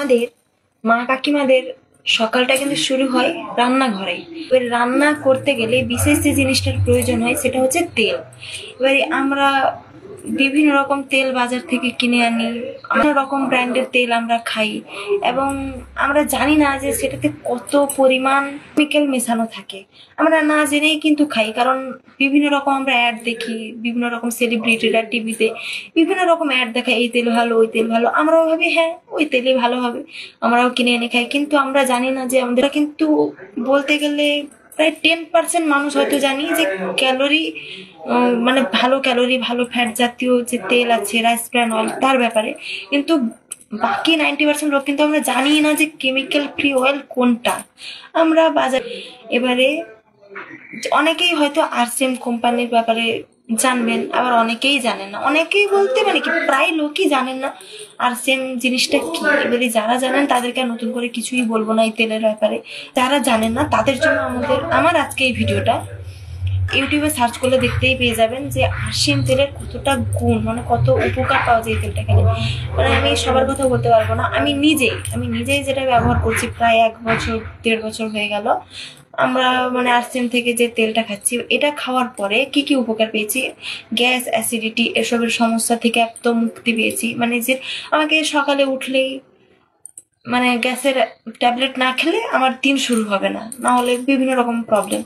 আমাদের মা কাকিমাদের সকালটা কিন্তু শুরু হয় রান্নাঘরে। এবার রান্না করতে গেলে বিশেষ যে জিনিসটার প্রয়োজন হয় সেটা হচ্ছে তেল। এবারে আমরা বিভিন্ন রকম তেল বাজার থেকে কিনে আনি, বিভিন্ন রকম ব্র্যান্ডের তেল আমরা খাই এবং আমরা জানি না যে সেটাতে কত পরিমাণ কেমিক্যাল মেশানো থাকে। আমরা না জেনেই কিন্তু খাই, কারণ বিভিন্ন রকম আমরা অ্যাড দেখি, বিভিন্ন রকম সেলিব্রিটিরা টিভিতে বিভিন্ন রকম অ্যাড দেখায়, এই তেল ভালো ওই তেল ভালো, আমরাও ভাবি হ্যাঁ ওই তেলই ভালো হবে, আমরাও কিনে এনে খাই। কিন্তু আমরা জানি না যে আমাদের কিন্তু বলতে গেলে প্রায় 10% মানুষ হয়তো জানি যে ক্যালোরি, মানে ভালো ক্যালোরি ভালো ফ্যাট জাতীয় যে তেল আছে রাইস ব্র্যান অয়েল তার ব্যাপারে, কিন্তু বাকি 90% লোক কিন্তু আমরা জানি না যে কেমিক্যাল ফ্রি অয়েল কোনটা। আমরা বাজার এবারে অনেকেই হয়তো আরসিএম কোম্পানির ব্যাপারে জানবেন, আবার অনেকেই জানেন না। অনেকেই বলতে মানে কি প্রায় লোকই জানেন না আরসিএম জিনিসটা কি। এবারে যারা জানেন তাদেরকে নতুন করে কিছুই বলবো না এই তেলের ব্যাপারে। যারা জানেন না তাদের জন্য আমার আজকে এই ভিডিওটা। ইউটিউবে সার্চ করলে দেখতেই পেয়ে যাবেন যে আরসিএম তেলের কতটা গুণ, মানে কত উপকার পাওয়া যায় এই তেলটা খেলে। মানে আমি সবার কথা বলতে পারবো না, আমি নিজেই যেটা ব্যবহার করছি প্রায় 1 বছর 1.5 বছর হয়ে গেল। আমরা মানে আরসিএম থেকে যে তেলটা খাচ্ছি, এটা খাওয়ার পরে কি কি উপকার পেয়েছি, গ্যাস অ্যাসিডিটি এসবের সমস্যা থেকে একদম মুক্তি পেয়েছি। মানে যে আমাকে সকালে উঠলেই মানে গ্যাসের ট্যাবলেট না খেলে আমার দিন শুরু হবে না, না হলে বিভিন্ন রকম প্রবলেম।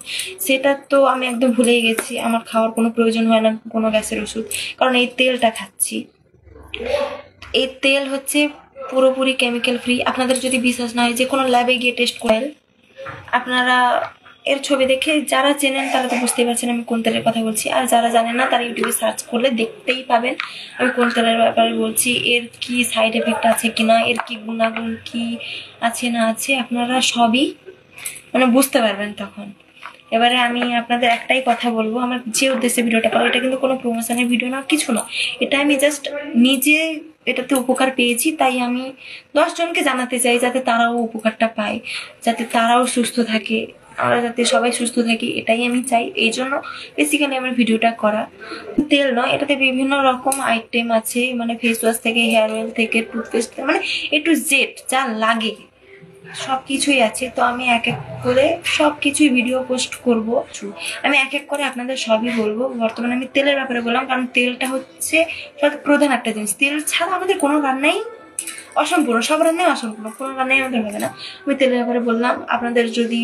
সেটা তো আমি একদম ভুলেই গেছি, আমার খাওয়ার কোনো প্রয়োজন হয় না কোনো গ্যাসের ওষুধ, কারণ এই তেলটা খাচ্ছি। এই তেল হচ্ছে পুরোপুরি কেমিক্যাল ফ্রি। আপনাদের যদি বিশ্বাস না হয় যে কোনো ল্যাবে গিয়ে টেস্ট করেন, আপনারা এর ছবি দেখে যারা চেনেন তারা তো বুঝতেই পারছেন আমি কোন তেলের কথা বলছি, আর যারা জানেন না তারা ইউটিউবে সার্চ করলে দেখতেই পাবেন আমি কোন তেলের ব্যাপারে বলছি, এর কি সাইড এফেক্ট আছে কিনা, এর কি গুণাগুণ কি আছে না আছে, আপনারা সবই মানে বুঝতে পারবেন তখন। এবারে আমি আপনাদের একটাই কথা বলবো, আমার যে উদ্দেশ্যে ভিডিওটা করা, এটা কিন্তু কোনো প্রমোশনের ভিডিও না, কিছু না। এটা আমি জাস্ট নিজে এটাতে উপকার পেয়েছি, তাই আমি 10 জনকে জানাতে চাই যাতে তারাও উপকারটা পায়, যাতে তারাও সুস্থ থাকে, আমরা যাতে সবাই সুস্থ থাকি, এটাই আমি চাই। এই জন্য বেসিক্যালি আমার ভিডিওটা করা। তেল নয়, এটাতে বিভিন্ন রকম আইটেম আছে, মানে ফেস ওয়াশ থেকে হেয়ার অয়েল থেকে টুথপেস্ট, মানে A to Z যা লাগে সব কিছুই আছে। তো আমি এক এক করে সব কিছুই ভিডিও পোস্ট করব, আমি এক এক করে আপনাদের সবই বলবো। বর্তমানে আমি তেলের ব্যাপারে বললাম, কারণ তেলটা হচ্ছে প্রধান একটা জিনিস। তেল ছাড়া আমাদের কোনো রান্নাই অসম্পূর্ণ, সব রান্নাই অসম্পূর্ণ, কোনো রান্নাই আমাদের হবে না। আমি তেলের ব্যাপারে বললাম। আপনাদের যদি